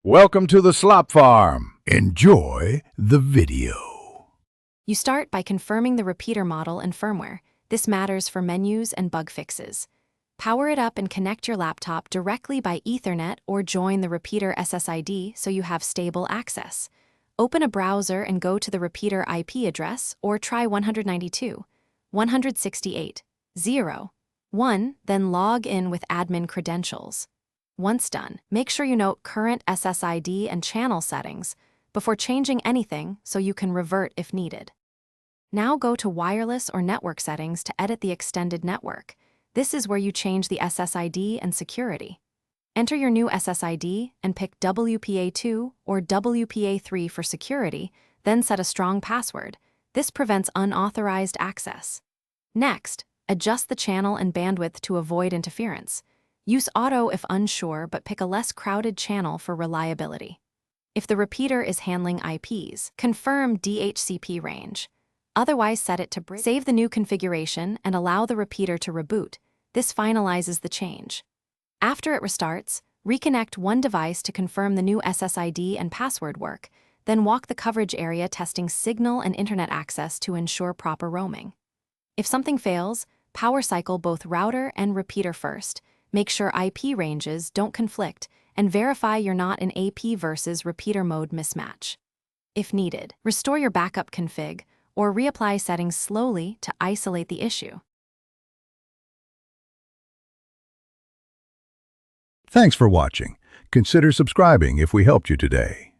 Welcome to the Slop Farm. Enjoy the video. You start by confirming the repeater model and firmware. This matters for menus and bug fixes. Power it up and connect your laptop directly by Ethernet or join the repeater SSID so you have stable access. Open a browser and go to the repeater IP address or try 192.168.0.1, then log in with admin credentials. Once done, make sure you note current SSID and channel settings before changing anything so you can revert if needed. Now go to wireless or network settings to edit the extended network. This is where you change the SSID and security. Enter your new SSID and pick WPA2 or WPA3 for security, then set a strong password. This prevents unauthorized access. Next, adjust the channel and bandwidth to avoid interference. Use auto if unsure, but pick a less crowded channel for reliability. If the repeater is handling IPs, confirm DHCP range. Otherwise, set it to break. Save the new configuration and allow the repeater to reboot. This finalizes the change. After it restarts, reconnect one device to confirm the new SSID and password work, then walk the coverage area testing signal and internet access to ensure proper roaming. If something fails, power cycle both router and repeater first. Make sure IP ranges don't conflict, and verify you're not in AP versus repeater mode mismatch. If needed, restore your backup config or reapply settings slowly to isolate the issue. Thanks for watching. Consider subscribing if we helped you today.